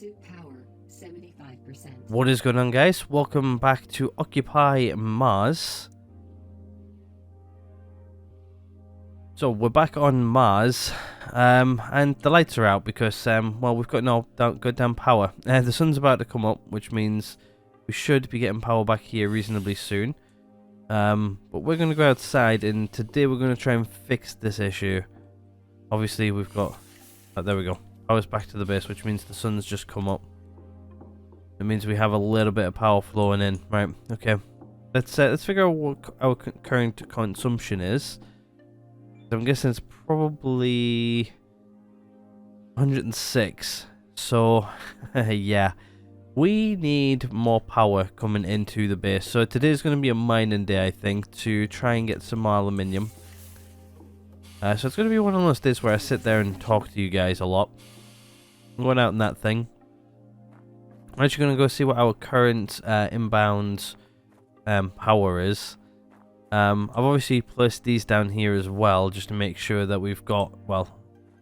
Spacesuit power 75%. What is going on, guys? Welcome back to Occupy Mars. So we're back on Mars, and the lights are out because, well, we've got no goddamn power. The sun's about to come up, which means we should be getting power back here reasonably soon. But we're going to go outside, and today we're going to try and fix this issue. Obviously, we've got... Oh, there we go. Power's back to the base, which means the sun's just come up. It means we have a little bit of power flowing in. Right, okay. Let's figure out what our current consumption is. I'm guessing it's probably 106. So, yeah. We need more power coming into the base. So today's going to be a mining day, I think, to try and get some more aluminium. So it's going to be one of those days where I sit there and talk to you guys a lot. I'm going out in that thing. I'm actually going to go see what our current inbound power is. I've obviously placed these down here as well, just to make sure that we've got, well,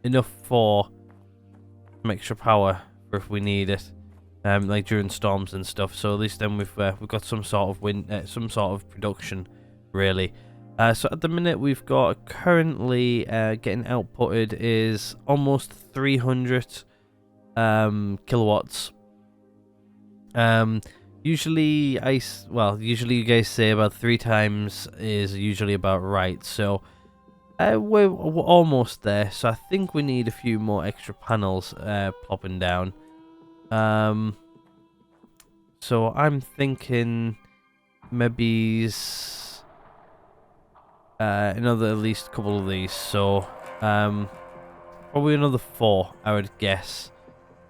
enough for some extra power for if we need it, like during storms and stuff. So at least then we've got some sort of some sort of production, really. So at the minute we've got currently getting outputted is almost 300 kilowatts. Usually you guys say about 3 times is usually about right, so we're almost there. So I think we need a few more extra panels plopping down. So I'm thinking maybe another at least couple of these. So probably another 4, I would guess.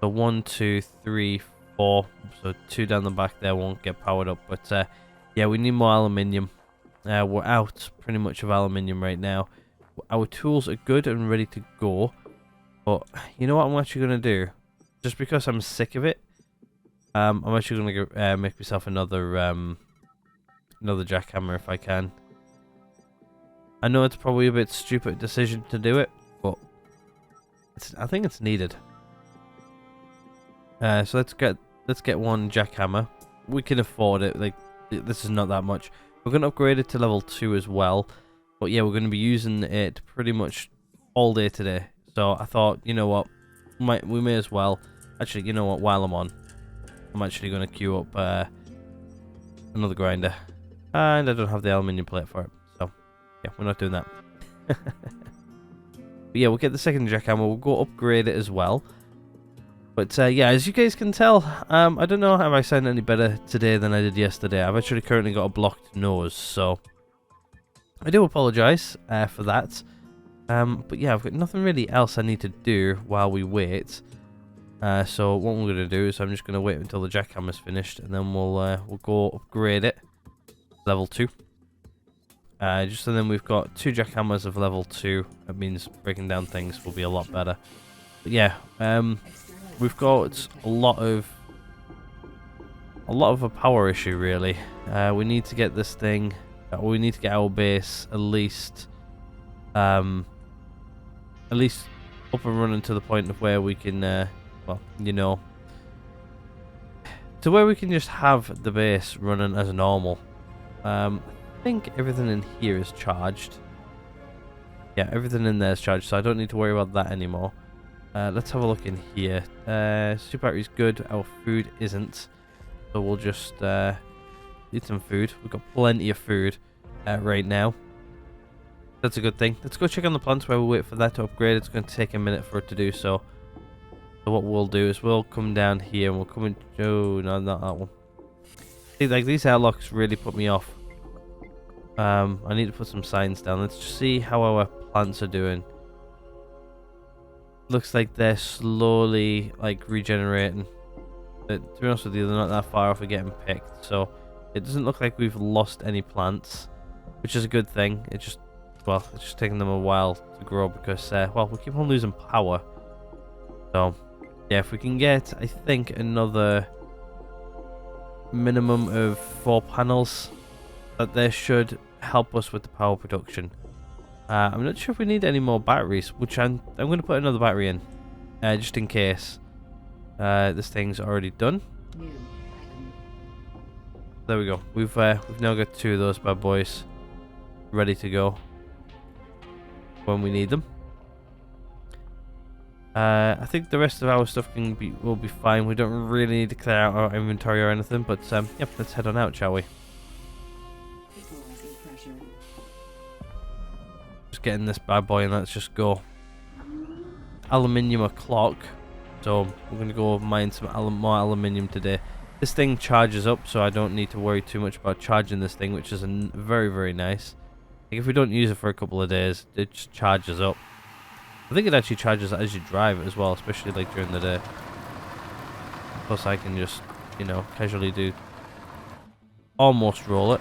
So 1, 2, 3, 4. So 2 down the back there won't get powered up, but yeah, we need more aluminium. We're out pretty much of aluminium right now. Our tools are good and ready to go, but you know what I'm actually gonna do? Just because I'm sick of it, I'm actually gonna make myself another jackhammer if I can. I know it's probably a bit stupid decision to do it, but I think it's needed. So let's get one jackhammer. We can afford it. Like, this is not that much. We're going to upgrade it to level 2 as well. But yeah, we're going to be using it pretty much all day today. So I thought, you know what, we may as well. Actually, you know what, while I'm on, I'm actually going to queue up another grinder. And I don't have the aluminium plate for it. So yeah, we're not doing that. But yeah, we'll get the second jackhammer. We'll go upgrade it as well. But yeah, as you guys can tell, I don't know if I sound any better today than I did yesterday. I've actually currently got a blocked nose, so I do apologise for that. But yeah, I've got nothing really else I need to do while we wait. So what we're going to do is I'm just going to wait until the jackhammer's finished, and then we'll go upgrade it to level 2. Just so then we've got 2 jackhammers of level 2. That means breaking down things will be a lot better. But yeah, we've got a lot of a power issue, really. We need to get this thing. We need to get our base at least up and running to the point of where we can, well, you know, to where we can just have the base running as normal. I think everything in here is charged. Yeah, everything in there is charged, so I don't need to worry about that anymore. Let's have a look in here. Super battery's good, our food isn't. So we'll just eat some food. We've got plenty of food right now. That's a good thing. Let's go check on the plants while we wait for that to upgrade. It's going to take a minute for it to do so. So what we'll do is we'll come down here and we'll come in... Oh, no, not that one. See, like, these airlocks really put me off. I need to put some signs down. Let's just see how our plants are doing. Looks like they're slowly, like, regenerating. But to be honest with you, they're not that far off of getting picked, so it doesn't look like we've lost any plants, which is a good thing. It's just taking them a while to grow because, well, we keep on losing power. So yeah, if we can get, I think, another minimum of 4 panels, that they should help us with the power production. I'm not sure if we need any more batteries, which I'm going to put another battery in, just in case. This thing's already done. New item. There we go. We've now got 2 of those bad boys ready to go when we need them. I think the rest of our stuff will be fine. We don't really need to clear out our inventory or anything, but yep, let's head on out, shall we? Equalizing pressure. Just getting this bad boy and let's just go. Aluminium o'clock, so we're gonna go mine some more aluminium today. This thing charges up, so I don't need to worry too much about charging this thing, which is very, very nice. Like if we don't use it for a couple of days, it just charges up. I think it actually charges as you drive it as well, especially like during the day. Plus I can just, you know, casually do almost roll it.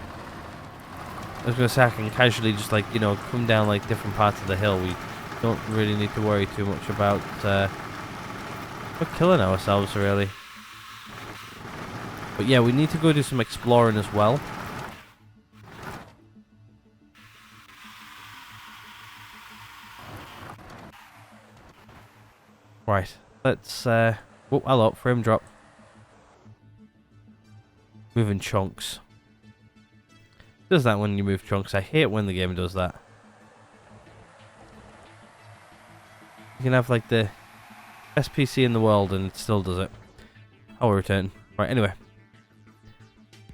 I was gonna say I can casually just like, you know, come down like different parts of the hill. We don't really need to worry too much about we're killing ourselves really. But yeah, we need to go do some exploring as well. Right, let's oh, hello, frame drop. Moving chunks. Does that when you move chunks? I hate when the game does that. You can have like the best PC in the world and it still does it. I'll return. Right, anyway.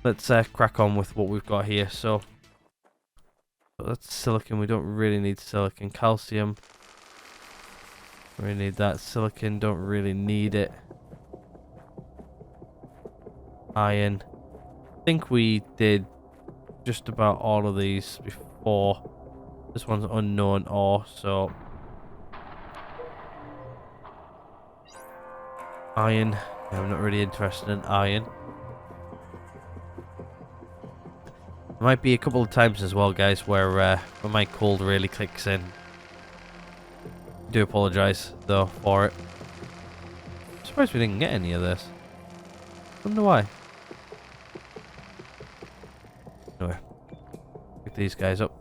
Let's crack on with what we've got here. So that's silicon. We don't really need silicon. Calcium. We need that. Silicon, don't really need it. Iron. I think we did just about all of these before. This one's unknown ore, so iron. Yeah, I'm not really interested in iron. There might be a couple of times as well, guys, where my cold really kicks in. Do apologise though for it. I'm surprised we didn't get any of this. Wonder why. Anyway, pick these guys up.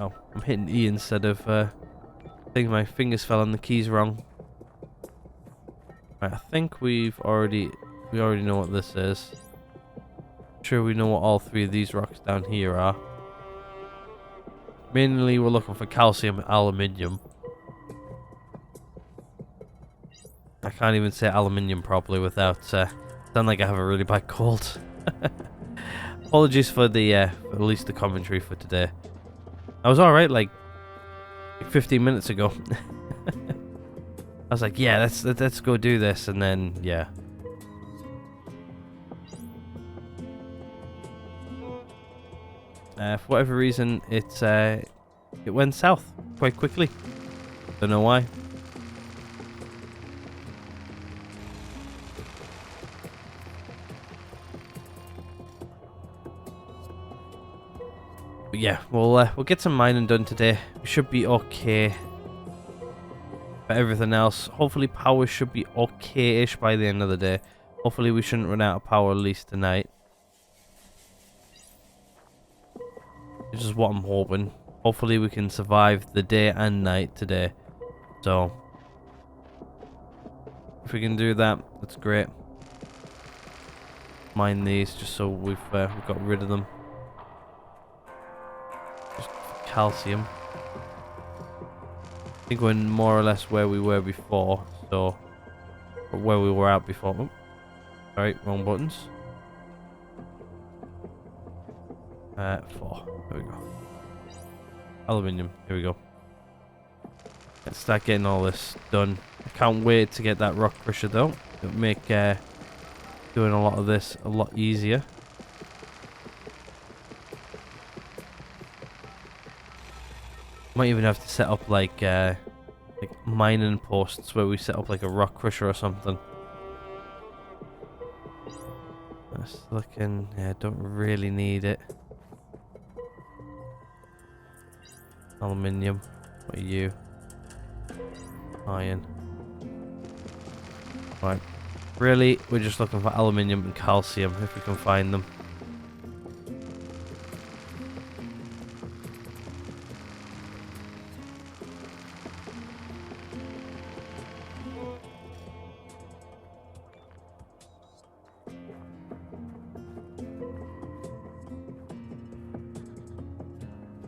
Oh, I'm hitting E instead of I think my fingers fell on the keys wrong. Right, I think we already know what this is. Sure, we know what all 3 of these rocks down here are. Mainly, we're looking for calcium and aluminium. I can't even say aluminium properly without sound like I have a really bad cold. Apologies for the at least the commentary for today. I was alright like 15 minutes ago. I was like, yeah, let's go do this, and then yeah. For whatever reason, it went south quite quickly. Don't know why. But yeah, we'll get some mining done today. We should be okay. For everything else, hopefully power should be okay-ish by the end of the day. Hopefully we shouldn't run out of power at least tonight. Which is what I'm hoping. Hopefully we can survive the day and night today. So if we can do that, that's great. Mine these just so we've got rid of them. Just calcium. I think we're more or less where we were before, so or where we were at before. Oh, sorry, wrong buttons. 4. There we go. Aluminium. Here we go. Let's start getting all this done. I can't wait to get that rock crusher though. It'll make doing a lot of this a lot easier. Might even have to set up like mining posts where we set up like a rock crusher or something. That's looking, yeah, don't really need it. Aluminium. What are you? Iron. Right. Really, we're just looking for aluminium and calcium if we can find them.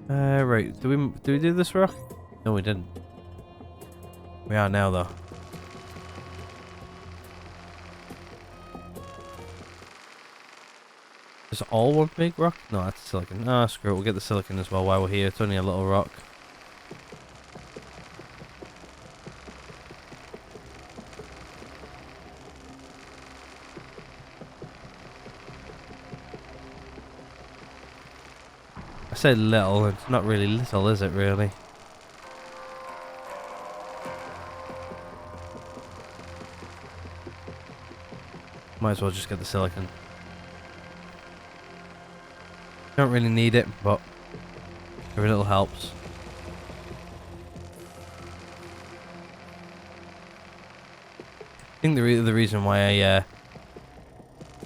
Right. Do we do this rock? No, we didn't. We are now, though. Is it all one big rock? No, that's silicon. Ah, screw it. We'll get the silicon as well while we're here. It's only a little rock. I say little. It's not really little, is it, really? Might as well just get the silicon. Don't really need it, but every little helps. I think the reason why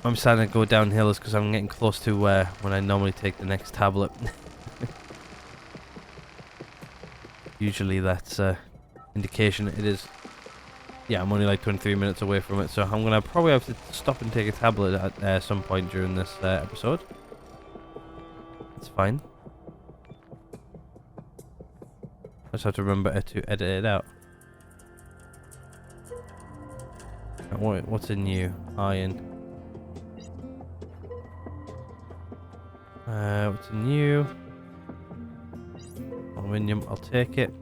I'm starting to go downhill is because I'm getting close to when I normally take the next tablet. Usually that's indication it is. Yeah, I'm only like 23 minutes away from it, so I'm gonna probably have to stop and take a tablet at some point during this episode. It's fine. I just have to remember to edit it out. What's in you? Iron. What's in you? Aluminium, I'll take it.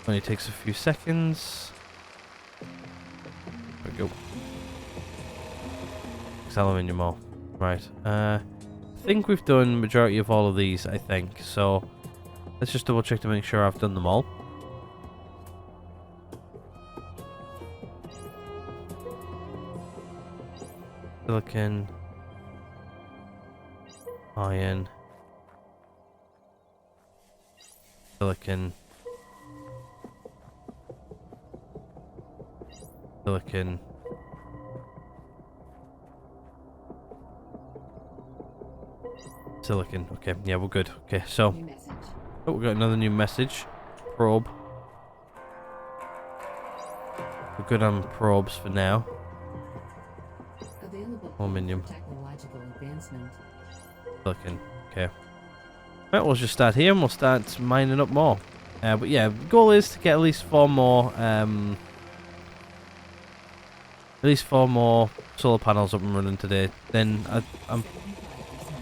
Only takes a few seconds. There we go. It's aluminium all. Right. I think we've done majority of all of these, I think. So let's just double check to make sure I've done them all. Silicon. Iron. Silicon. Silicon. Silicon. Okay, yeah, we're good. Okay, so New message. oh, we got another new message. Probe. We're good on probes for now. Available Aluminium. for technological advancement. Silicon. Okay. Right, we'll just start here and we'll start mining up more. But yeah, the goal is to get at least 4 more. At least 4 more solar panels up and running today. Then I'm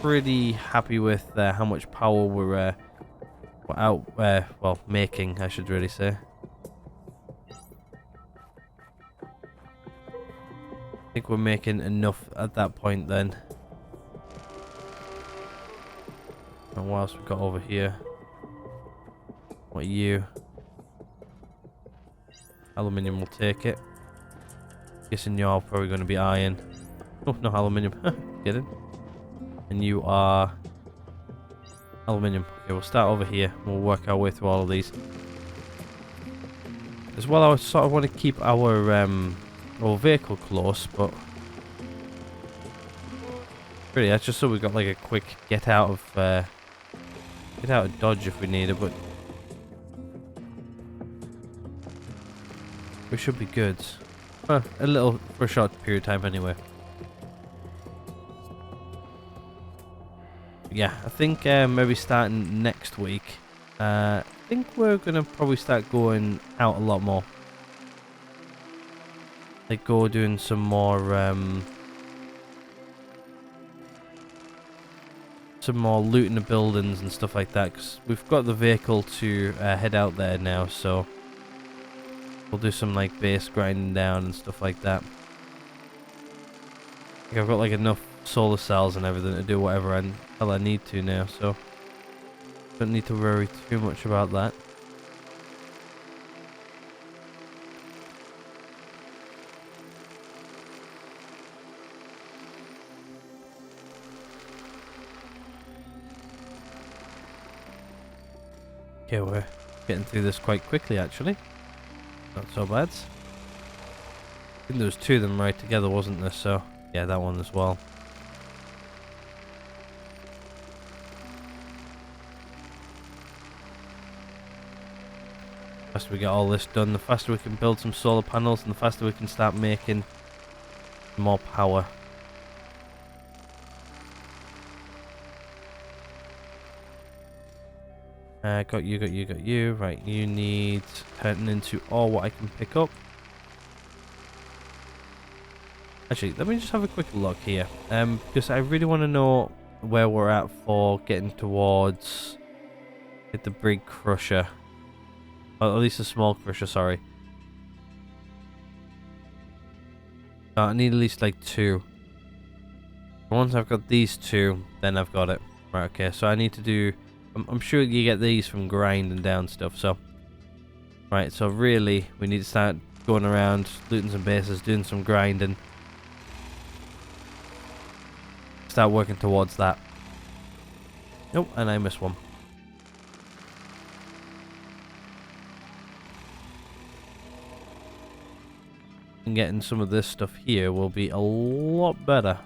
pretty happy with how much power we're out. Well, making, I should really say. I think we're making enough at that point then. And what else we got over here? What are you? Aluminium will take it. Guessing you're probably going to be iron. Oh, no, aluminium. Get it? And you are aluminium. Okay, we'll start over here. We'll work our way through all of these. As well, I sort of want to keep our vehicle close, but really, that's just so we've got like a quick get out of Dodge if we need it. But we should be good. A little for a short period of time anyway. Yeah, I think maybe starting next week. I think we're gonna probably start going out a lot more. Like go doing some more looting the buildings and stuff like that. Because we've got the vehicle to head out there now, so we'll do some like base grinding down and stuff like that. I think I've got like enough solar cells and everything to do whatever hell I need to now, so don't need to worry too much about that. Okay, we're getting through this quite quickly actually. Not so bad. I think there was 2 of them right together, wasn't there? So yeah, that one as well. The faster we get all this done, the faster we can build some solar panels, and the faster we can start making more power. Got you, got you, got you. Right, you need turning into all what I can pick up. Actually, let me just have a quick look here. Because I really want to know where we're at for getting towards the big crusher. Or at least a small crusher, sorry. I need at least like 2. Once I've got these 2, then I've got it. Right, okay, so I need to do... I'm sure you get these from grinding down stuff, so... Right, so really, we need to start going around, looting some bases, doing some grinding. Start working towards that. Nope, and I missed one. And getting some of this stuff here will be a lot better.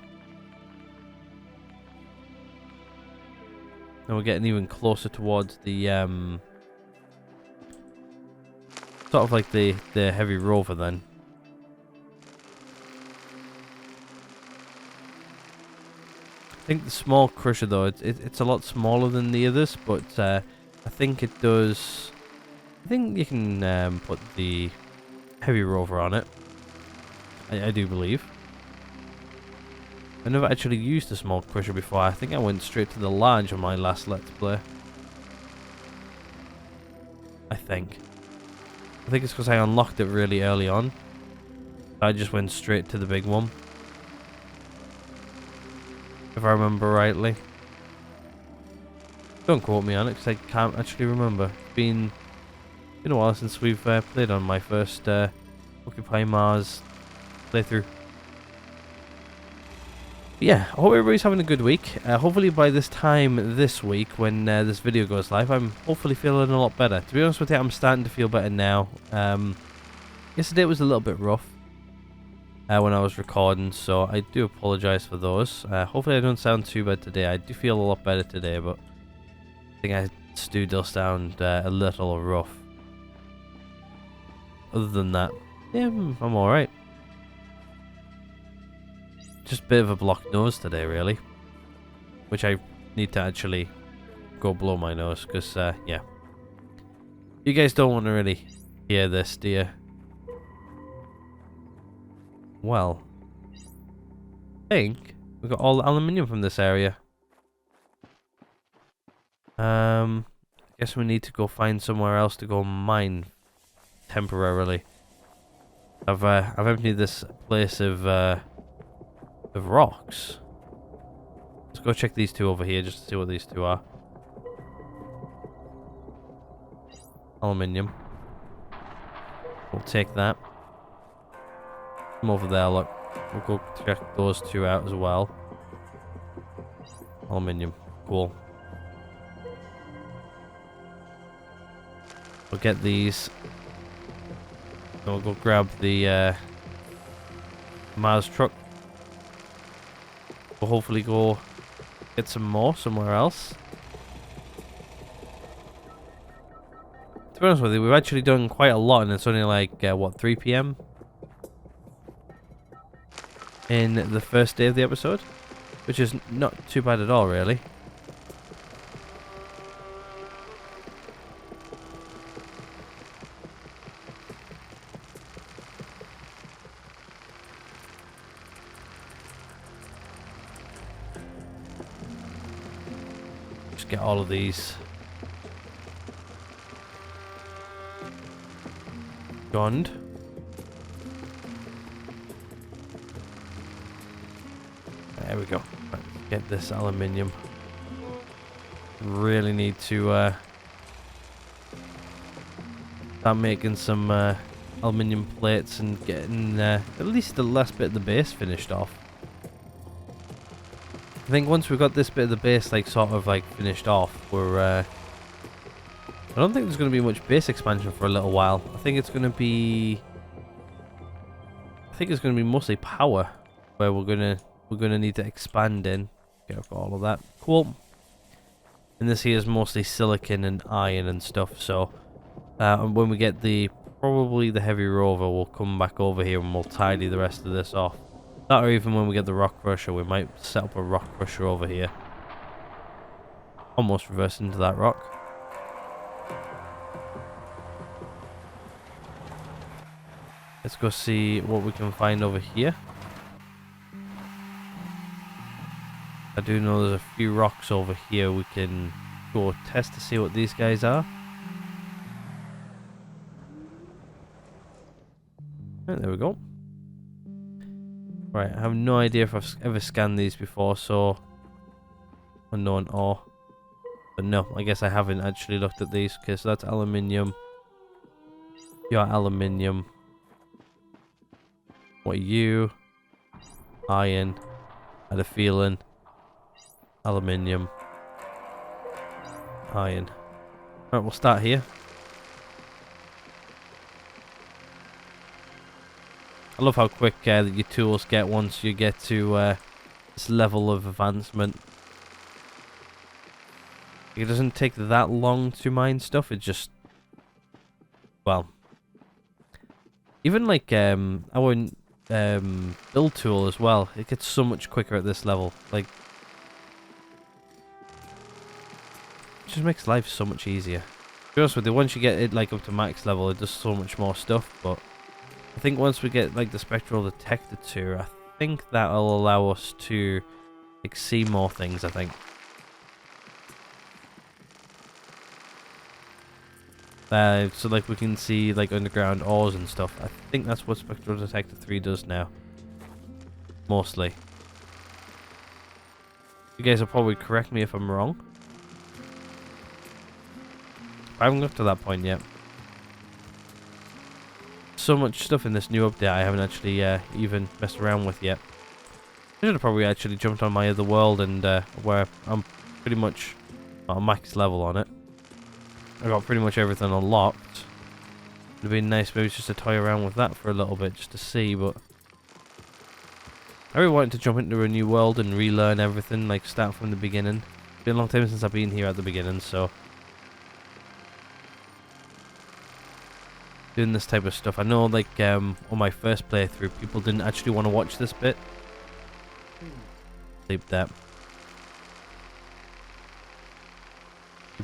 And we're getting even closer towards the sort of like the heavy rover then. I think the small crusher though, it's a lot smaller than the others, but I think it does. I think you can put the heavy rover on it. I do believe. I never actually used a small crusher before. I think I went straight to the large on my last Let's Play. I think it's because I unlocked it really early on. I just went straight to the big one. If I remember rightly. Don't quote me on it because I can't actually remember. It's been a while since we've played on my first Occupy Mars playthrough. Yeah, I hope everybody's having a good week. Hopefully by this time this week, when this video goes live, I'm hopefully feeling a lot better. To be honest with you, I'm starting to feel better now. Yesterday was a little bit rough when I was recording, so I do apologise for those. Hopefully I don't sound too bad today. I do feel a lot better today, but I think I do sound a little rough. Other than that, yeah, I'm alright. Just a bit of a blocked nose today, really. Which I need to actually go blow my nose, because, yeah. You guys don't want to really hear this, do you? Well, I think we got all the aluminium from this area. I guess we need to go find somewhere else to go mine temporarily. I've emptied this place of rocks. Let's go check these 2 over here just to see what these 2 are. Aluminium. We'll take that. Come over there, look. We'll go check those 2 out as well. Aluminium. Cool. We'll get these. Then we'll go grab the Mars truck. We'll hopefully go get some more somewhere else. To be honest with you, we've actually done quite a lot, and it's only like, what, 3 PM? In the first day of the episode? Which is not too bad at all, really. Just get all of these gunned. There we go. Right, get this aluminium. Really need to start making some aluminium plates and getting at least the last bit of the base finished off. I think once we've got this bit of the base like sort of like finished off, we're I don't think there's going to be much base expansion for a little while. I think it's going to be mostly power where we're gonna need to expand in. Okay, I've got all of that. Cool. And this here is mostly silicon and iron and stuff, so and when we get probably the heavy rover, we'll come back over here and we'll tidy the rest of this off. That, or even when we get the rock crusher, we might set up a rock crusher over here. Almost reverse into that rock. Let's go see what we can find over here. I do know there's a few rocks over here we can go test to see what these guys are. Right, there we go. Right, I have no idea if I've ever scanned these before, so unknown ore. But no, I guess I haven't actually looked at these. Okay, so that's aluminium. Your aluminium. What are you? Iron. I had a feeling. Aluminium. Iron. Right, we'll start here. I love how quick your tools get once you get to this level of advancement. It doesn't take that long to mine stuff, it just... Well... Even like our build tool as well, it gets so much quicker at this level. Like... It just makes life so much easier. To be honest with you, once you get it like up to max level, it does so much more stuff, but... I think once we get like the spectral detector too, I think that'll allow us to like see more things, I think. So like we can see like underground ores and stuff. I think that's what Spectral Detector 3 does now. Mostly. You guys will probably correct me if I'm wrong. I haven't got to that point yet. So much stuff in this new update I haven't actually even messed around with yet. I should have probably actually jumped on my other world and where I'm pretty much at max level on it. I got pretty much everything unlocked. It would have been nice maybe just to toy around with that for a little bit just to see, but I really wanted to jump into a new world and relearn everything, like start from the beginning. It's been a long time since I've been here at the beginning, so doing this type of stuff. I know like on my first playthrough people didn't actually want to watch this bit. Leave that.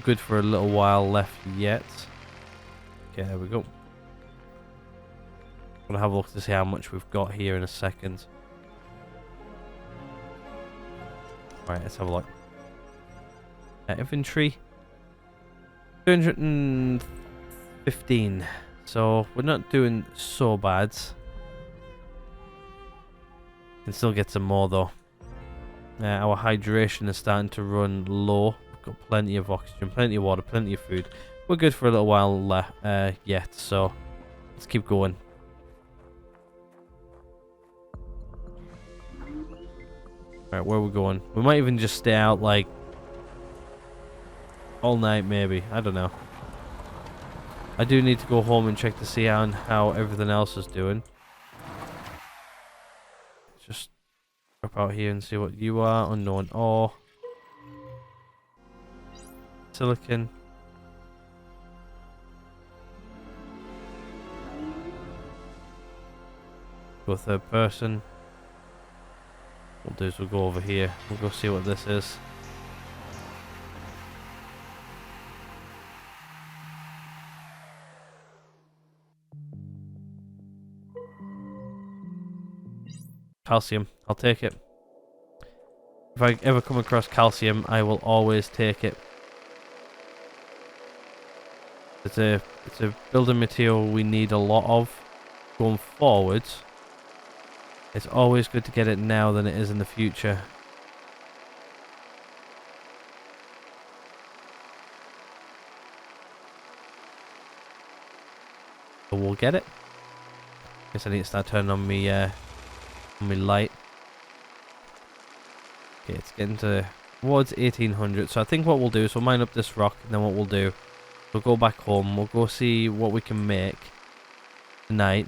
Good for a little while left yet. Okay, there we go. I'm gonna have a look to see how much we've got here in a second. Right, let's have a look. Infantry 215. So we're not doing so bad. Can still get some more though. Our hydration is starting to run low. Got plenty of oxygen, plenty of water, plenty of food. We're good for a little while yet, so let's keep going. Alright, where are we going? We might even just stay out like all night maybe. I don't know. I do need to go home and check to see how everything else is doing. Just drop out here and see what you are. Unknown ore. Silicon. Go third person. What we'll do is we'll go over here. We'll go see what this is. Calcium. I'll take it. If I ever come across calcium, I will always take it. It's a building material we need a lot of going forwards. It's always good to get it now than it is in the future. So we'll get it. Guess I need to start turning on me light. Okay, it's getting towards 1800. So I think what we'll do is we'll mine up this rock, and then what we'll do, we'll go back home. We'll go see what we can make tonight.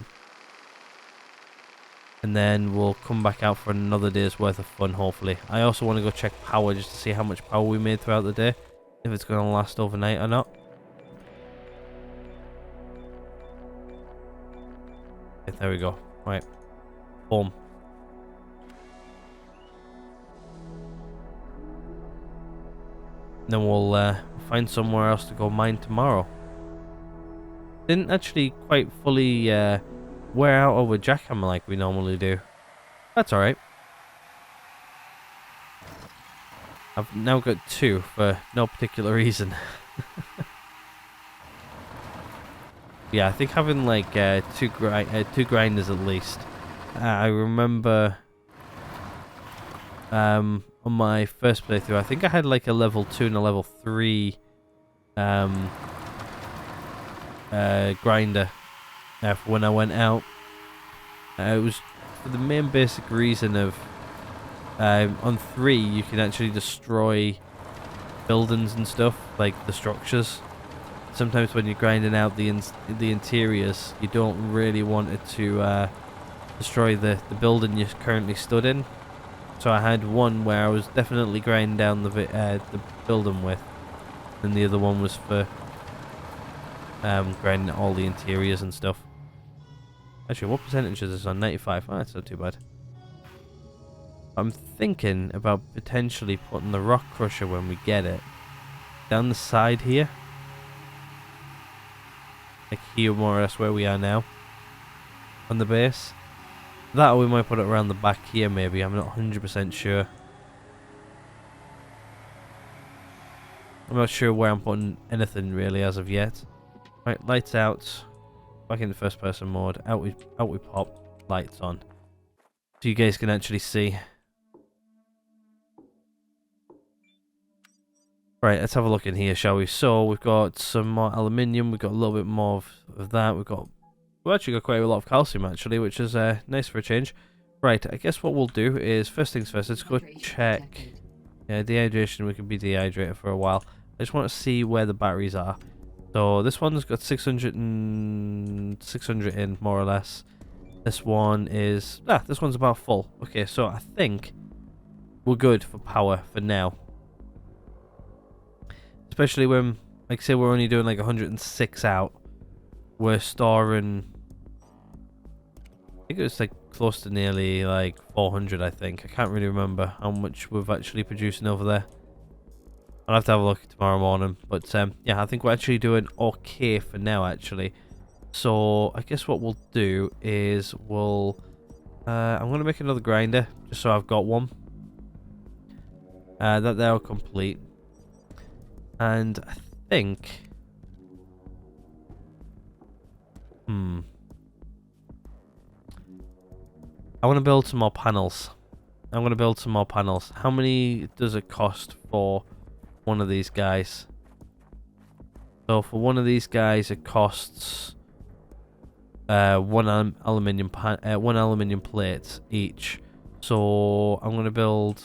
And then we'll come back out for another day's worth of fun, hopefully. I also want to go check power just to see how much power we made throughout the day. If it's going to last overnight or not. Okay, there we go. Right. Home. Then we'll find somewhere else to go mine tomorrow. Didn't actually quite fully wear out our jackhammer like we normally do. That's alright. I've now got 2 for no particular reason. Yeah, I think having like two grinders at least. I remember on my first playthrough, I think I had like a level 2 and a level 3 grinder for when I went out. It was for the main basic reason of on 3 you can actually destroy buildings and stuff, like the structures. Sometimes when you're grinding out the interiors, you don't really want it to destroy the building you're currently stood in. So I had one where I was definitely grinding down the building with, and the other one was for grinding all the interiors and stuff. Actually, what percentage is this on? 95. Oh, that's not too bad. I'm thinking about potentially putting the rock crusher when we get it down the side here. Like here, more or less where we are now. On the base. That or we might put it around the back here maybe. I'm not 100% sure. I'm not sure where I'm putting anything really as of yet. Right, lights out. Back in the first person mode. Out we pop. Lights on. So you guys can actually see. Right, let's have a look in here, shall we? So we've got some more aluminium. We've got a little bit more of that. We've actually got quite a lot of calcium actually, which is nice for a change. Right, I guess what we'll do is first things first. Let's go check. Yeah, dehydration. We can be dehydrated for a while. I just want to see where the batteries are. So this one's got 600 in more or less. This one is this one's about full. Okay, so I think we're good for power for now. Especially when, like, say we're only doing like 106 out. We're storing, I think it was like close to nearly like 400, I think. I can't really remember how much we've actually producing over there. I'll have to have a look tomorrow morning. But yeah, I think we're actually doing okay for now, actually. So I guess what we'll do is I'm going to make another grinder, just so I've got one. That they're complete. And I think... I want to build some more panels. I'm going to build some more panels. How many does it cost for one of these guys? So for one of these guys, it costs one aluminium plate each. So I'm going to build...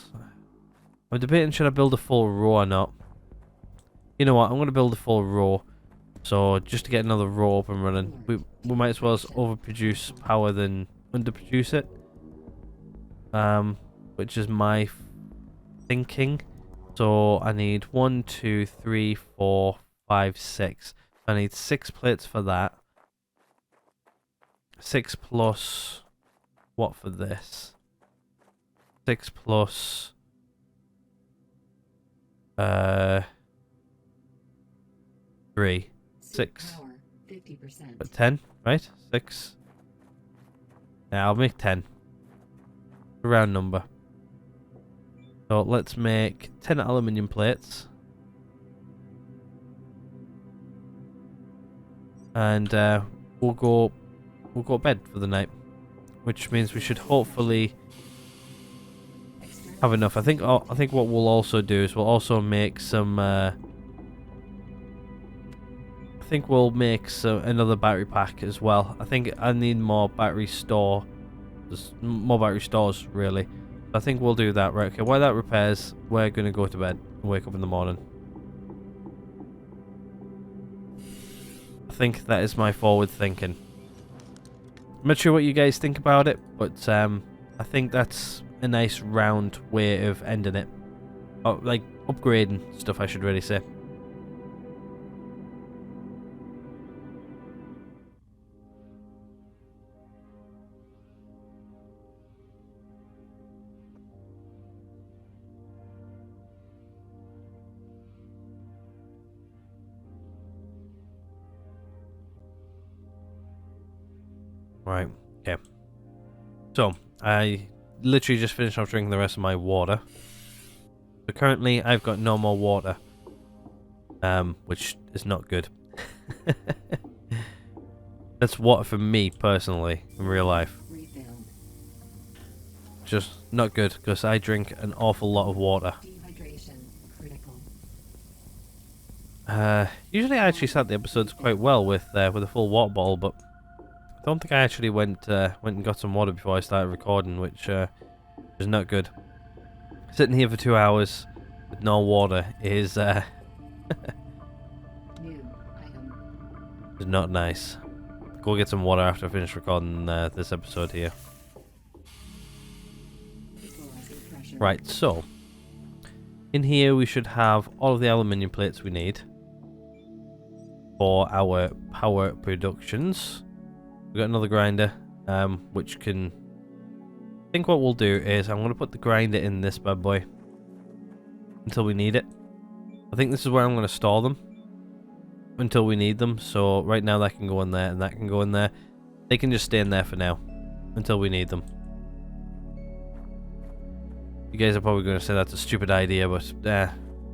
I'm debating, should I build a full row or not? You know what? I'm going to build a full row. So just to get another row up and running. We might as well overproduce power than underproduce it. Which is my thinking. So I need 1, 2, 3, 4, 5, 6. I need 6 plates for that. 6 plus what for this? 6 plus 3. 6. But 10, right? 6. Yeah, I'll make 10. A round number. So let's make 10 aluminium plates. And we'll go to bed for the night. Which means we should hopefully have enough. I think what we'll also do is we'll also make some I think we'll make another battery pack as well. I think I need more battery store. There's more battery stores, really. I think we'll do that, right? Okay, while that repairs, we're going to go to bed and wake up in the morning. I think that is my forward thinking. I'm not sure what you guys think about it, but I think that's a nice round way of ending it. Oh, like, upgrading stuff, I should really say. Right, okay. So, I literally just finished off drinking the rest of my water. But currently, I've got no more water. Which is not good. That's water for me, personally, in real life. Refilled. Just not good, because I drink an awful lot of water. Dehydration. Critical. Usually I actually start the episodes quite well with a full water bottle, but I don't think I actually went and got some water before I started recording, which is not good. Sitting here for 2 hours with no water is New item. is not nice. Go get some water after I finish recording this episode here. Equalizing pressure. Right, so in here we should have all of the aluminium plates we need for our power productions. We've got another grinder, which can... I think what we'll do is I'm going to put the grinder in this bad boy until we need it. I think this is where I'm going to store them until we need them. So right now that can go in there and that can go in there. They can just stay in there for now until we need them. You guys are probably going to say that's a stupid idea, but it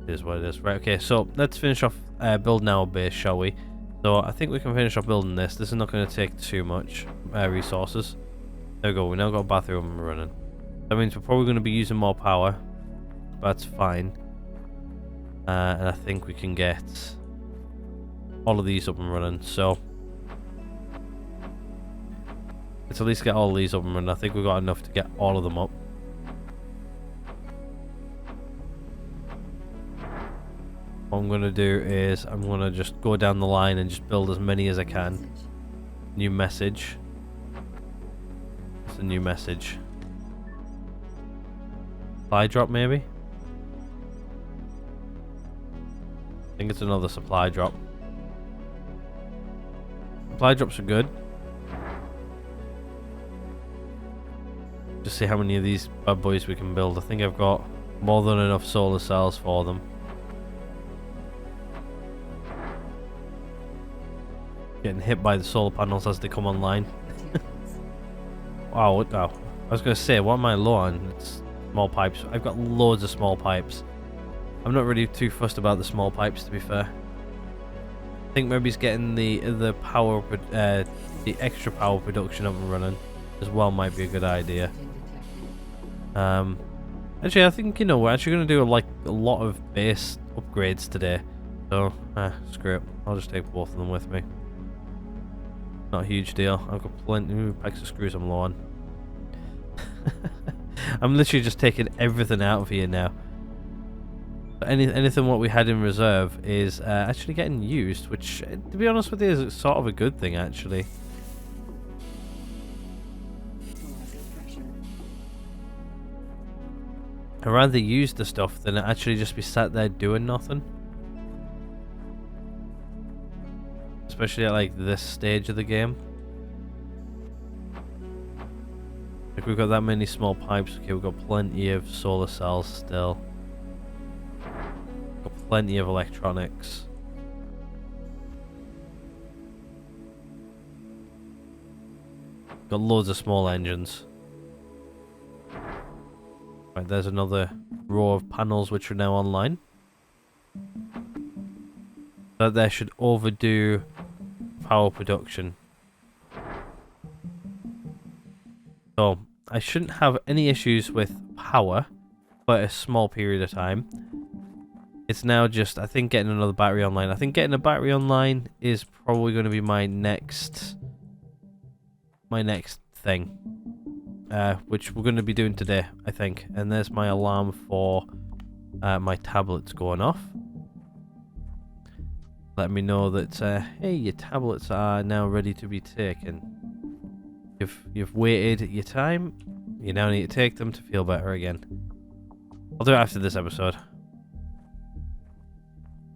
is what it is. Right, okay, so let's finish off building our base, shall we? So I think we can finish off building this. This is not going to take too much resources. There we go, we now got a bathroom running. That means we're probably going to be using more power. That's fine. And I think we can get all of these up and running. So let's at least get all of these up and running. I think we've got enough to get all of them up. What I'm going to do is I'm going to just go down the line and just build as many as I can. Message. New message. It's a new message. Supply drop maybe? I think it's another supply drop. Supply drops are good. Just see how many of these bad boys we can build. I think I've got more than enough solar cells for them. Getting hit by the solar panels as they come online. Materials. Wow, what now? I was going to say, what am I low on? It's small pipes. I've got loads of small pipes. I'm not really too fussed about the small pipes, to be fair. I think maybe it's getting the power, the extra power production up and running as well might be a good idea. Detected. Actually, I think, you know, we're actually going to do a lot of base upgrades today. So, screw it. I'll just take both of them with me. Not a huge deal. I've got plenty packs of screws I'm low on. I'm literally just taking everything out of here now. But anything what we had in reserve is actually getting used, which, to be honest with you, is sort of a good thing, actually. Equalizing pressure. I'd rather use the stuff than actually just be sat there doing nothing. Especially at like this stage of the game. Like we've got that many small pipes. Okay, we've got plenty of solar cells still. Got plenty of electronics. Got loads of small engines. Right, there's another row of panels which are now online. That there should overdo power production. So I shouldn't have any issues with power for a small period of time. It's now just, I think, getting another battery online. I think getting a battery online is probably going to be my next thing, which we're going to be doing today, I think. And there's my alarm for my tablets going off. Let me know that, hey, your tablets are now ready to be taken. You've waited your time. You now need to take them to feel better again. I'll do it after this episode. I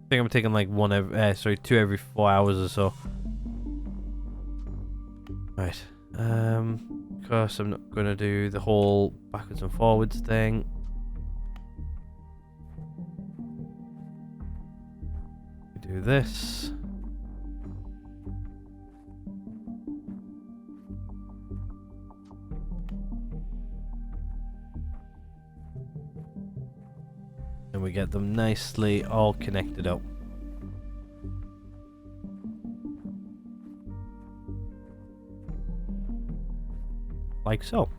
think I'm taking like two every 4 hours or so. Right. Of course, I'm not going to do the whole backwards and forwards thing. Do this. And we get them nicely all connected up. Like so.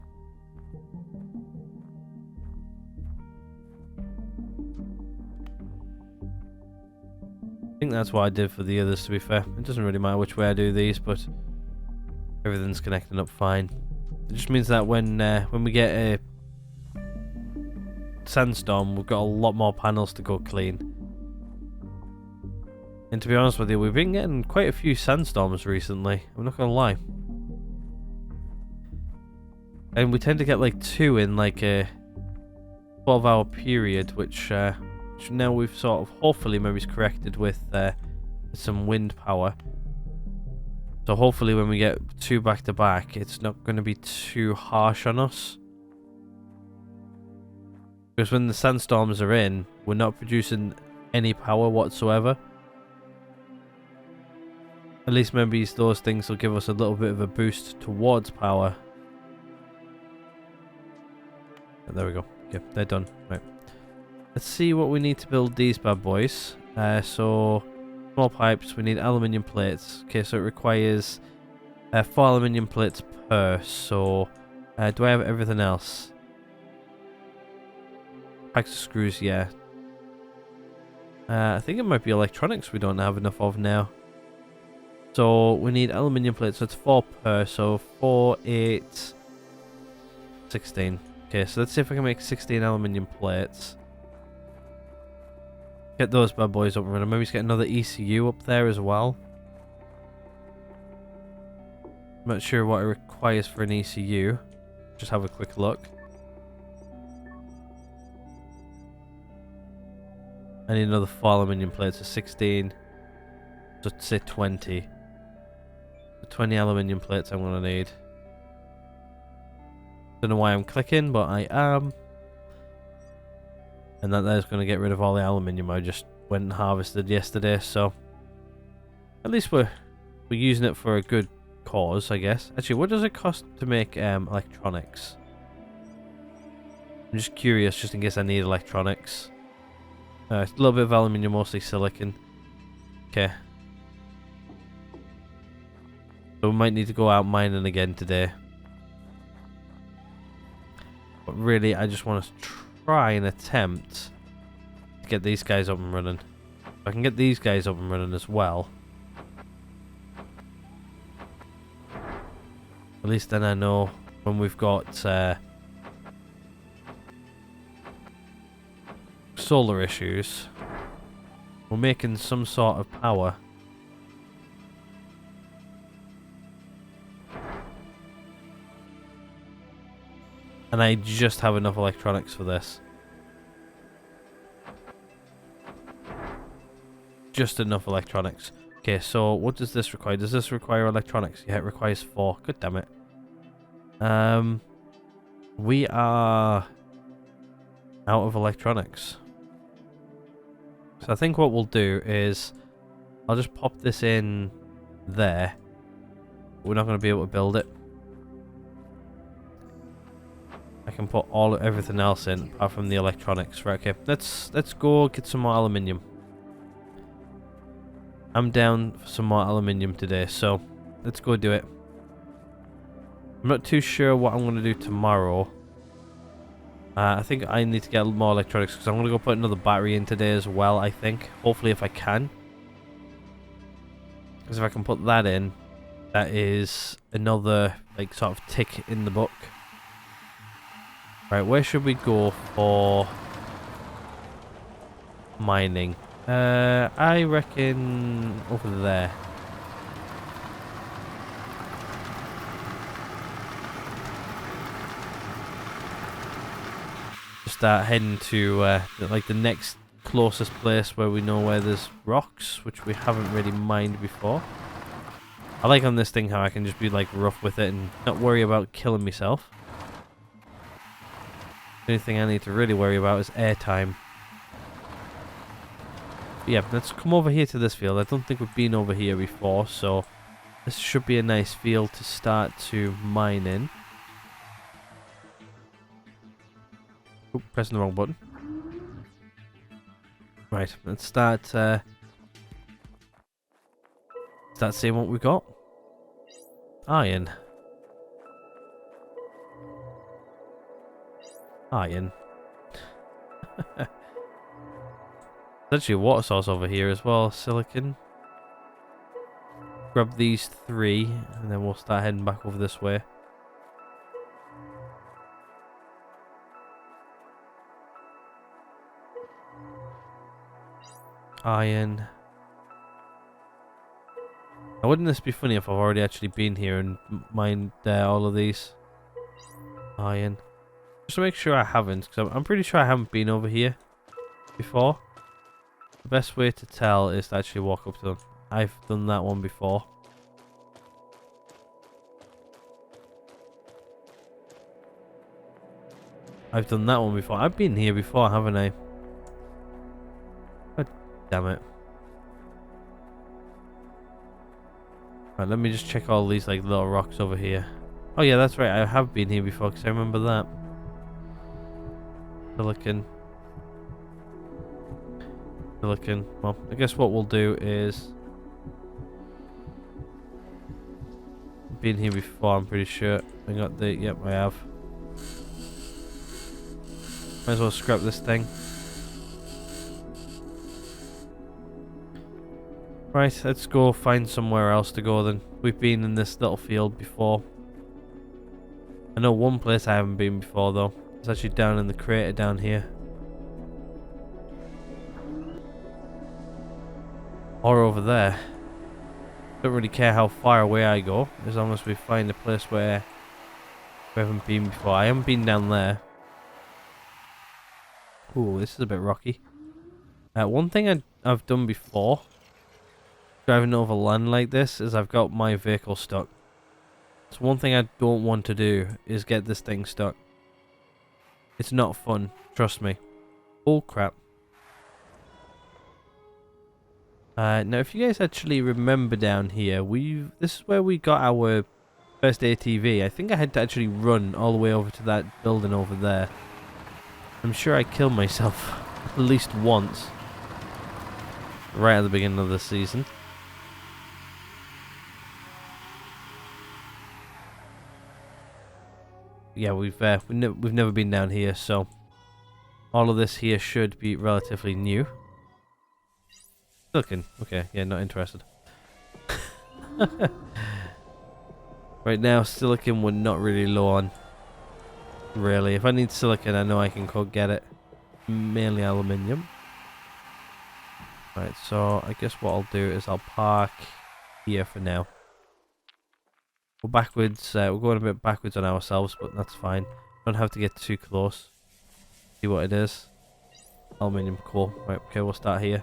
I think that's what I did for the others, to be fair. It doesn't really matter which way I do these, but everything's connecting up fine. It just means that when we get a sandstorm, we've got a lot more panels to go clean. And to be honest with you, we've been getting quite a few sandstorms recently. I'm not gonna lie. And we tend to get like 2 in like a 12-hour period, which now we've sort of hopefully maybe corrected with some wind power. So hopefully when we get 2 back to back, it's not going to be too harsh on us. Because when the sandstorms are in, we're not producing any power whatsoever. At least maybe those things will give us a little bit of a boost towards power. And there we go. Okay, they're done. Right. Let's see what we need to build these bad boys. So, small pipes, we need aluminium plates. Okay, so it requires 4 aluminium plates per. So, do I have everything else? Packs of screws, yeah. I think it might be electronics we don't have enough of now. So, we need aluminium plates, so it's 4 per. So, 4, 8, 16. Okay, so let's see if I can make 16 aluminium plates. Get those bad boys up and running. Maybe get another ECU up there as well. I'm not sure what it requires for an ECU. Just have a quick look. I need another 4 aluminium plates, so 16. So say 20. So 20 aluminium plates I'm going to need. Don't know why I'm clicking, but I am. And that is going to get rid of all the aluminium I just went and harvested yesterday, so at least we're using it for a good cause, I guess. Actually, what does it cost to make electronics? I'm just curious, just in case I need electronics. A little bit of aluminium, mostly silicon. Okay. So we might need to go out mining again today. But really, I just want to try and attempt to get these guys up and running. If I can get these guys up and running as well, at least then I know when we've got solar issues, we're making some sort of power. And I just have enough electronics for this. Just enough electronics. Okay, so what does this require? Does this require electronics? Yeah, it requires 4. God damn it. We are out of electronics. So I think what we'll do is I'll just pop this in there. We're not going to be able to build it. I can put everything else in apart from the electronics. Right, okay. Let's go get some more aluminium. I'm down for some more aluminium today, so let's go do it. I'm not too sure what I'm going to do tomorrow. I think I need to get more electronics because I'm going to go put another battery in today as well, I think. Hopefully if I can. Because if I can put that in, that is another like sort of tick in the book. Right, where should we go for mining? I reckon over there. Just start heading to like the next closest place where we know where there's rocks, which we haven't really mined before. I like on this thing how I can just be like rough with it and not worry about killing myself. The only thing I need to really worry about is airtime. But yeah, let's come over here to this field. I don't think we've been over here before, so this should be a nice field to start to mine in. Oop, pressing the wrong button. Right, let's start seeing what we got. Iron. Iron. There's actually a water source over here as well. Silicon. Grab these 3 and then we'll start heading back over this way. Iron. Now, wouldn't this be funny if I've already actually been here and mined all of these? Iron. Just to make sure I haven't, because I'm pretty sure I haven't been over here before. The best way to tell is to actually walk up to them. I've done that one before. I've done that one before. I've been here before, haven't I? God damn it. Right, let me just check all these like little rocks over here. Oh yeah, that's right. I have been here before because I remember that. Silicon. Silicon. Well, I guess what we'll do is... Been here before, I'm pretty sure. I got the... Yep, I have. Might as well scrap this thing. Right, let's go find somewhere else to go then. We've been in this little field before. I know one place I haven't been before though. It's actually down in the crater down here. Or over there. Don't really care how far away I go, as long as we find a place where we haven't been before. I haven't been down there. Ooh, this is a bit rocky. One thing I've done before, driving over land like this, is I've got my vehicle stuck. So one thing I don't want to do is get this thing stuck. It's not fun, trust me. Oh crap. Now if you guys actually remember down here, this is where we got our first ATV. I think I had to actually run all the way over to that building over there. I'm sure I killed myself at least once. Right at the beginning of the season. Yeah, we've never been down here, so all of this here should be relatively new. Silicon, okay, yeah, not interested. Right now, silicon we're not really low on. Really, if I need silicon, I know I can go get it. Mainly aluminium. Right, so I guess what I'll do is I'll park here for now. We're backwards, we're going a bit backwards on ourselves, but that's fine. Don't have to get too close. See what it is. Aluminium, cool. Right, okay, we'll start here.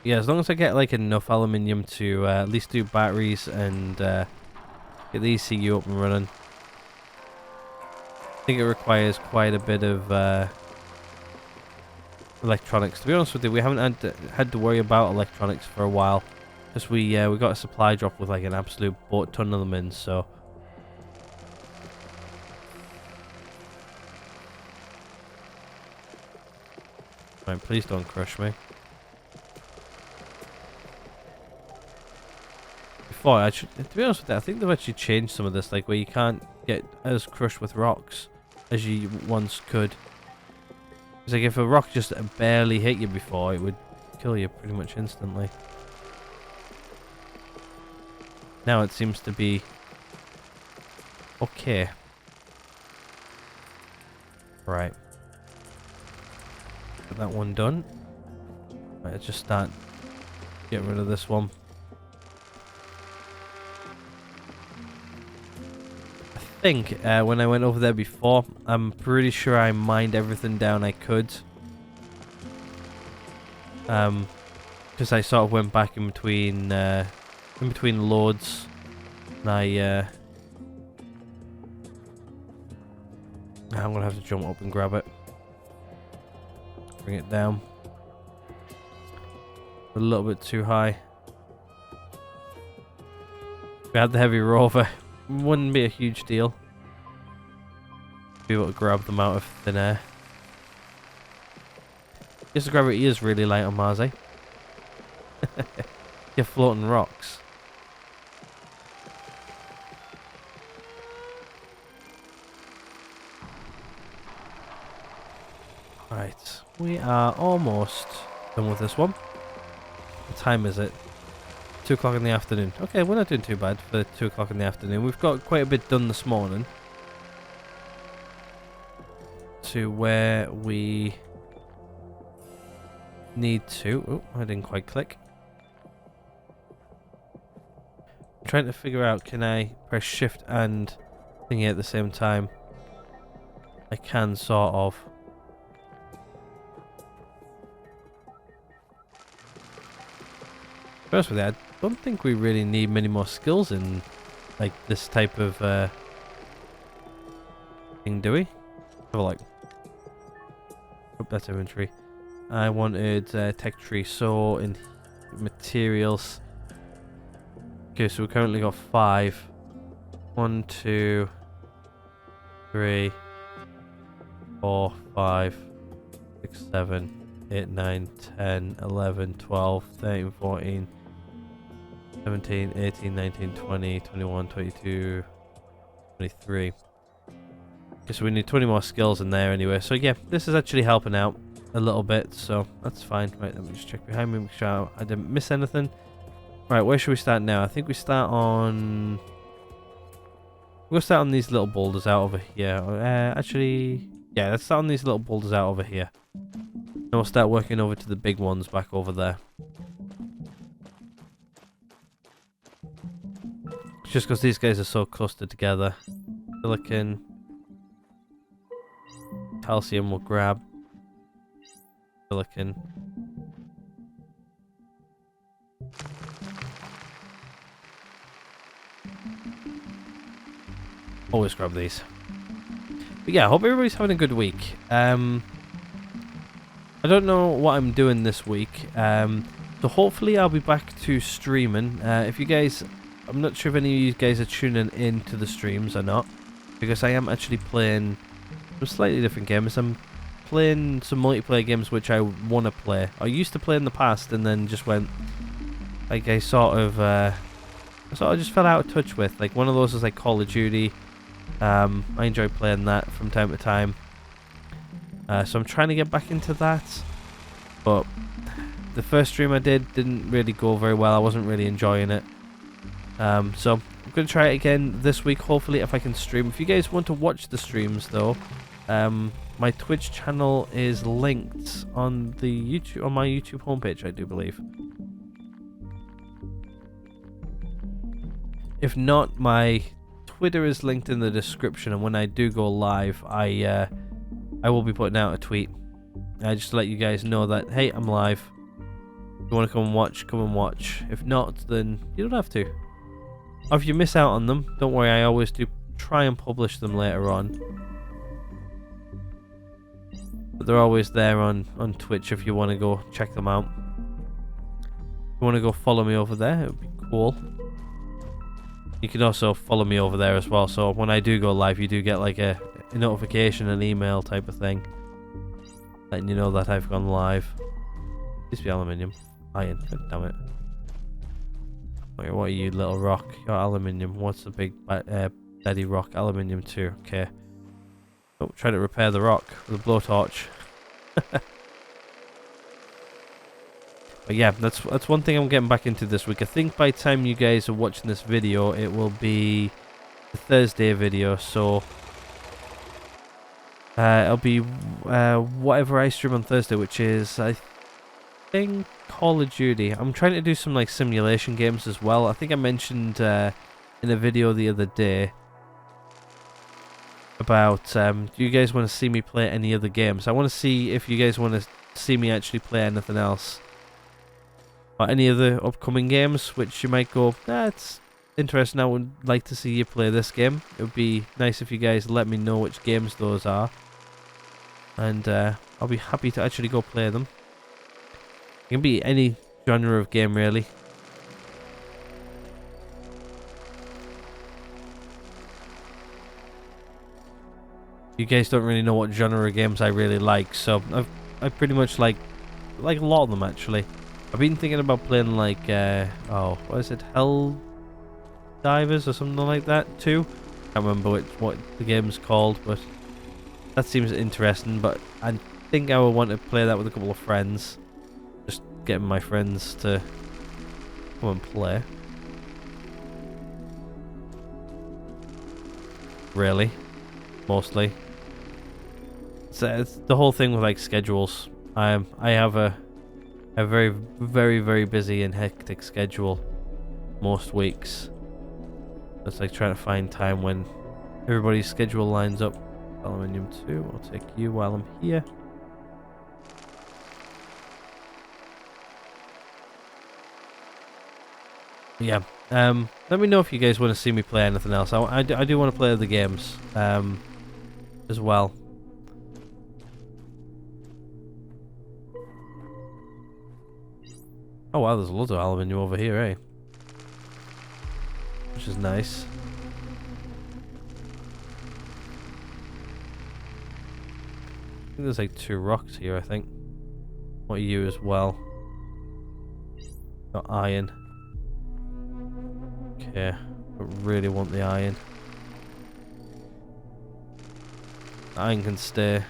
Yeah, as long as I get like enough aluminium to at least do batteries and get the ECU up and running. I think it requires quite a bit of electronics. To be honest with you, we haven't had to worry about electronics for a while, because we got a supply drop with like an absolute boat ton of them in. So right, please don't crush me. Before I should, to be honest with you, I think they've actually changed some of this, like where you can't get as crushed with rocks as you once could. It's like if a rock just barely hit you before, it would kill you pretty much instantly. Now it seems to be okay. Right. Get that one done. Right, let's just start getting rid of this one. I think when I went over there before, I'm pretty sure I mined everything down I could. Because I sort of went back in between loads, and I'm gonna have to jump up and grab it, bring it down. A little bit too high. If we had the heavy rover, wouldn't be a huge deal. Be able to grab them out of thin air. Guess the gravity is really light on Mars, eh? You're floating rocks. Right, we are almost done with this one. What time is it? 2 o'clock in the afternoon. Okay, we're not doing too bad for 2 o'clock in the afternoon. We've got quite a bit done this morning. To where we need to... Oh, I didn't quite click. I'm trying to figure out, can I press shift and thingy at the same time? I can, sort of. To be honest with you, I don't think we really need many more skills in like this type of thing, do we? Have a look. Oh, that's inventory. I wanted tech tree, so in materials. Okay, so we currently got 5. 1, 2, 3, 4, 5, 6, 7, 8, 9, 10, 11, 12, 13, 14, 17, 18, 19, 20, 21, 22, 23. Okay, so we need 20 more skills in there anyway. So yeah, this is actually helping out a little bit, so that's fine. Right, let me just check behind me, make sure I didn't miss anything. Right, where should we start now? I think we start on... We'll start on these little boulders out over here. Actually, yeah, let's start on these little boulders out over here. And we'll start working over to the big ones back over there. Just because these guys are so clustered together. Silicon. Calcium will grab. Silicon. Always grab these. But yeah, I hope everybody's having a good week. I don't know what I'm doing this week. So hopefully I'll be back to streaming. If you guys... I'm not sure if any of you guys are tuning in to the streams or not. Because I am actually playing some slightly different games. I'm playing some multiplayer games which I want to play. I used to play in the past and then just went... Like I sort of just fell out of touch with. Like one of those is like Call of Duty. I enjoy playing that from time to time. So I'm trying to get back into that. But the first stream I did didn't really go very well. I wasn't really enjoying it. So I'm going to try it again this week, hopefully, if I can stream. If you guys want to watch the streams, though, my Twitch channel is linked on the my YouTube homepage, I do believe. If not, my Twitter is linked in the description, and when I do go live, I will be putting out a tweet. Just to let you guys know that, hey, I'm live. If you want to come and watch, come and watch. If not, then you don't have to. Or if you miss out on them, don't worry, I always do try and publish them later on. But they're always there on Twitch if you want to go check them out. If you want to go follow me over there, it would be cool. You can also follow me over there as well, so when I do go live, you do get like a notification, an email type of thing, letting you know that I've gone live. This be aluminium. Iron, god damn it. Okay, what are you, little rock? You're aluminium. What's the big daddy rock? Aluminium too, okay. Oh, try to repair the rock with a blowtorch. But yeah, that's one thing I'm getting back into this week. I think by the time you guys are watching this video, it will be the Thursday video, so it'll be whatever I stream on Thursday, which is, I think, Call of Duty. I'm trying to do some like simulation games as well. I think I mentioned in a video the other day about do you guys want to see me play any other games? I want to see if you guys want to see me actually play anything else. Or any other upcoming games which you might go, that's interesting, I would like to see you play this game. It would be nice if you guys let me know which games those are. And I'll be happy to actually go play them. It can be any genre of game really. you guys don't really know what genre of games I really like, so I pretty much like a lot of them actually. I've been thinking about playing like oh, what is it, Hell Divers or something like that too. Can't remember what the game's called, but that seems interesting. But I think I would want to play that with a couple of friends, just getting my friends to come and play. Really, mostly. It's the whole thing with like schedules. I have a very, very, very busy and hectic schedule most weeks. It's like trying to find time when everybody's schedule lines up. Aluminium 2, I'll take you while I'm here. Yeah, let me know if you guys want to see me play anything else. I do want to play the games as well. Oh wow, there's loads of aluminium over here, eh? Which is nice. I think there's like 2 rocks here, I think. What are you as well? Got iron. Okay, I really want the iron. Iron can stay.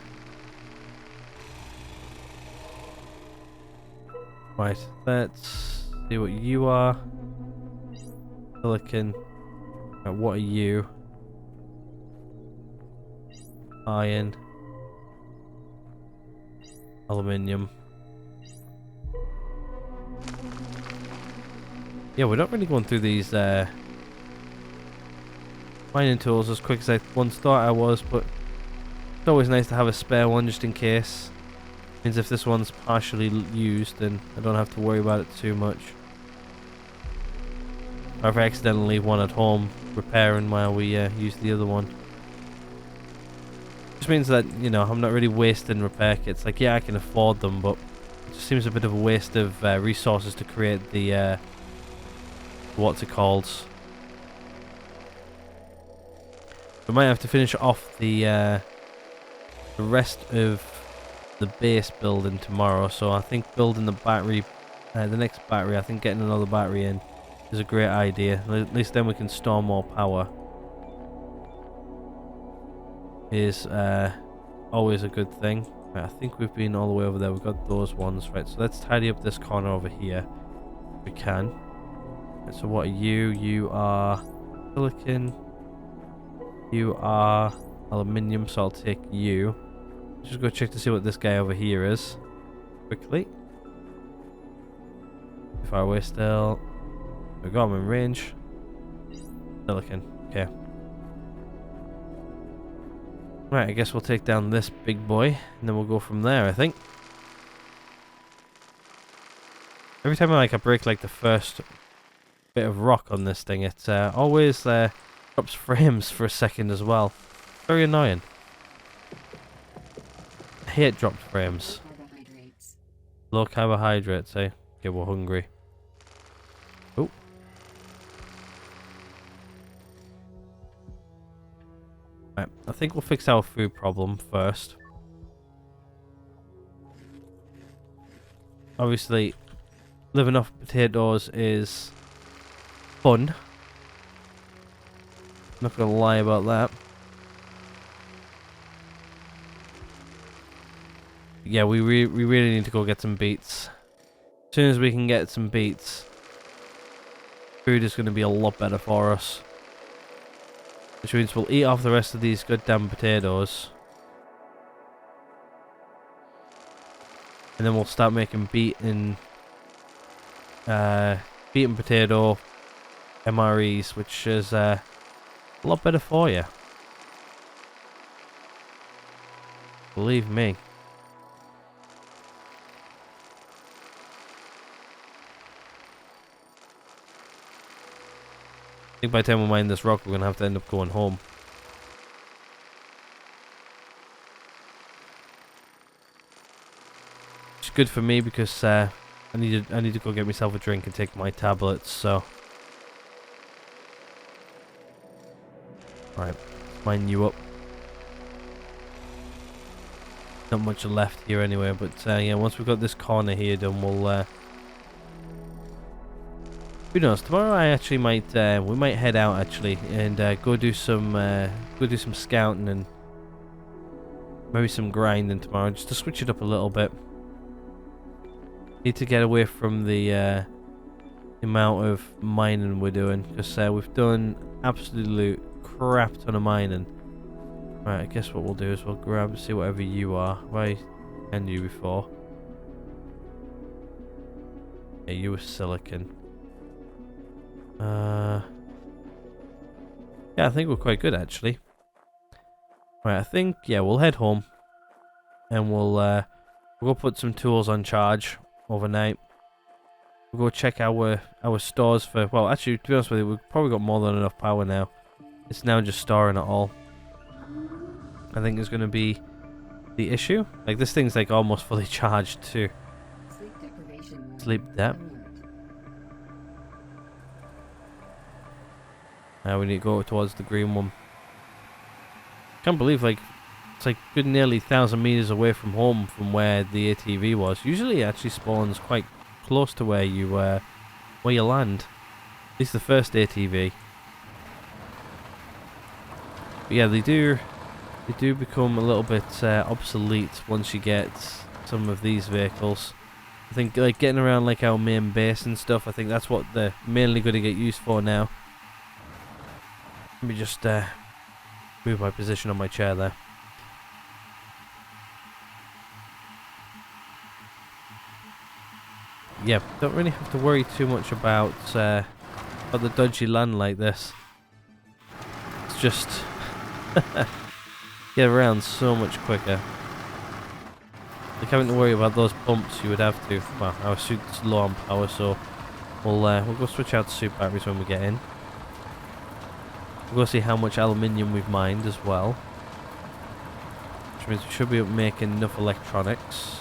Right, let's see what you are. Silicon. Right, what are you? Iron. Aluminium. Yeah, we're not really going through these mining tools as quick as I once thought I was, but it's always nice to have a spare one just in case. Means if this one's partially used, then I don't have to worry about it too much. Or if I accidentally leave one at home repairing while we use the other one. Just means that, you know, I'm not really wasting repair kits. Like, yeah, I can afford them, but it just seems a bit of a waste of resources to create the what's it called. We might have to finish off the rest of the base building tomorrow, so I think building the battery, the next battery, I think getting another battery in is a great idea. At least then we can store more power. Is always a good thing. Right, I think we've been all the way over there. We've got those ones. Right, so let's tidy up this corner over here. We can. Right, so what are you? You are silicon. You are aluminium, so I'll take you. Just go check to see what this guy over here is. Quickly. Too far away still. We got him in range. Silicon. Okay. Right, I guess we'll take down this big boy, and then we'll go from there, I think. Every time I break like the first bit of rock on this thing, it always drops frames for a second as well. Very annoying. I hate dropped frames. Carbohydrates. Low carbohydrates, eh? Okay, we're hungry. Oh. Right, I think we'll fix our food problem first. Obviously, living off potatoes is fun. Not gonna lie about that. Yeah, we really need to go get some beets. As soon as we can get some beets, food is going to be a lot better for us. Which means we'll eat off the rest of these goddamn potatoes. And then we'll start making beeten potato MREs, which is a lot better for you. Believe me. I think by the time we mine this rock, we're going to have to end up going home. It's good for me because I need to go get myself a drink and take my tablets, so. Right, mine you up. not much left here anyway. But yeah, once we've got this corner here done, we'll. Who knows? Tomorrow I actually might. We might head out actually and go do some scouting and maybe some grinding tomorrow, just to switch it up a little bit. Need to get away from the amount of mining we're doing, because we've done absolute crap ton of mining. Right, I guess what we'll do is we'll grab, see whatever you are. Why can you before? Yeah, you were silicon. Yeah, I think we're quite good actually. Right, I think yeah, we'll head home and we'll go put some tools on charge overnight. We'll go check our stores for, well, actually, to be honest with you, we've probably got more than enough power now. It's now just storing it all. I think is going to be the issue. Like, this thing's like almost fully charged too. Sleep deprivation. Sleep debt. Now we need to go towards the green one. Can't believe, like, it's like good nearly 1,000 meters away from home from where the ATV was. Usually it actually spawns quite close to where you land. At least the first ATV. But yeah, they do become a little bit obsolete once you get some of these vehicles. I think like getting around like our main base and stuff, I think that's what they're mainly going to get used for now. Let me just move my position on my chair there. Yeah, don't really have to worry too much about the dodgy land like this. It's just get around so much quicker. Like having to worry about those bumps, you would have to. Well, our suit's low on power, so we'll go switch out to suit batteries when we get in. We'll go see how much aluminium we've mined as well, which means we should be making enough electronics.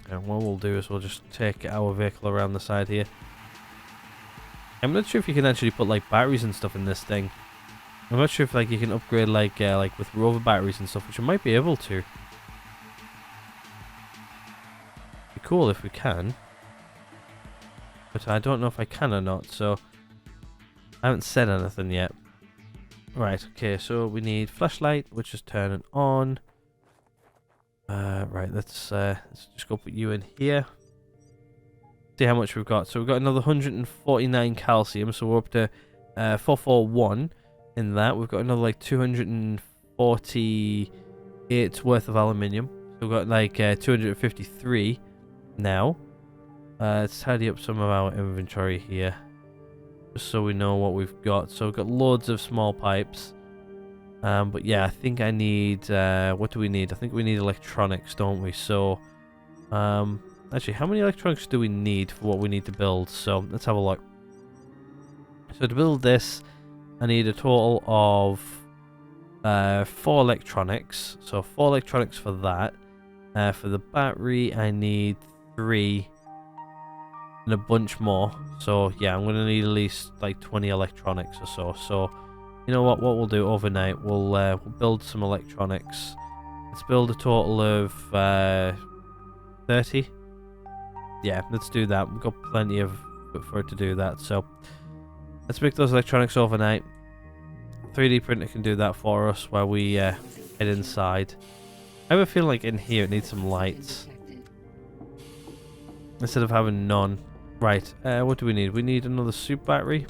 And what we'll do is we'll just take our vehicle around the side here. I'm not sure if you can actually put like batteries and stuff in this thing. I'm not sure if like you can upgrade like with rover batteries and stuff, which I might be able to. Be cool if we can, but I don't know if I can or not. So I haven't said anything yet. Right. Okay. So we need flashlight, which is turning on. Right, let's just go put you in here. See how much we've got. So we've got another 149 calcium, so we're up to 441 in that. We've got another like 248 worth of aluminium. So we've got like 253 now. Let's tidy up some of our inventory here, just so we know what we've got. So we've got loads of small pipes. But yeah, I think I need, what do we need? I think we need electronics, don't we? So, actually, how many electronics do we need for what we need to build? So, let's have a look. So, to build this, I need a total of 4 electronics. So, 4 electronics for that. For the battery, I need 3 and a bunch more. So, yeah, I'm going to need at least like 20 electronics or so. So, you know what we'll do overnight, we'll build some electronics. Let's build a total of 30. Yeah, let's do that. We've got plenty of for it to do that. So let's make those electronics overnight. 3D printer can do that for us while we head inside. I have a feeling like in here it needs some lights instead of having none. Right, what do we need? We need another soup battery.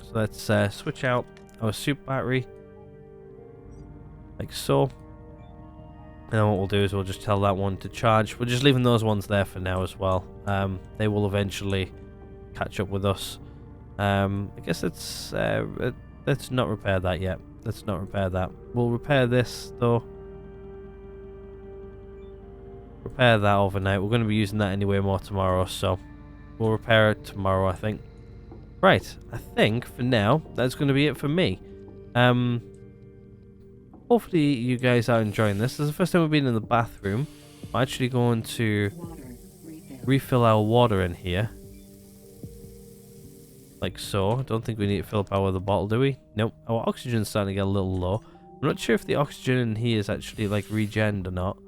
So let's switch out our soup battery like so, and then what we'll do is we'll just tell that one to charge. We're just leaving those ones there for now as well. They will eventually catch up with us. I guess let's not repair that yet. Let's not repair that. We'll repair this though. Repair that overnight. We're going to be using that anyway more tomorrow, so we'll repair it tomorrow, I think. Right, I think for now that's going to be it for me. Hopefully you guys are enjoying this. This is the first time we've been in the bathroom. I'm actually going to refill our water in here. like so. I don't think we need to fill up our other bottle, do we? Nope. Our oxygen's starting to get a little low. I'm not sure if the oxygen in here is actually like regened or not.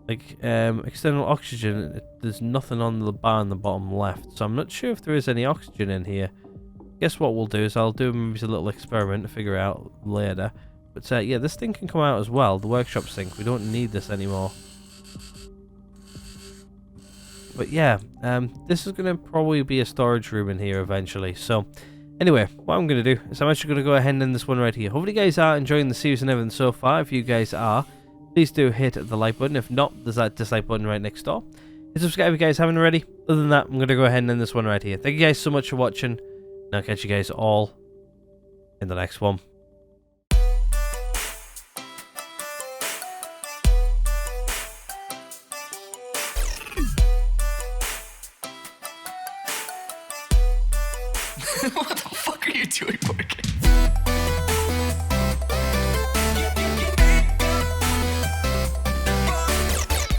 Like, external oxygen, there's nothing on the bar on the bottom left, so I'm not sure if there is any oxygen in here. Guess what we'll do is I'll do maybe a little experiment to figure out later. But yeah, this thing can come out as well, the workshop sink. We don't need this anymore. But yeah, this is going to probably be a storage room in here eventually. So anyway, what I'm going to do is I'm actually going to go ahead and end this one right here. Hopefully you guys are enjoying the series and everything so far. If you guys are, please do hit the like button. If not, there's that dislike button right next door. Hit subscribe if you guys haven't already. Other than that, I'm going to go ahead and end this one right here. Thank you guys so much for watching. And I'll catch you guys all in the next one. What the fuck are you doing, Morgan?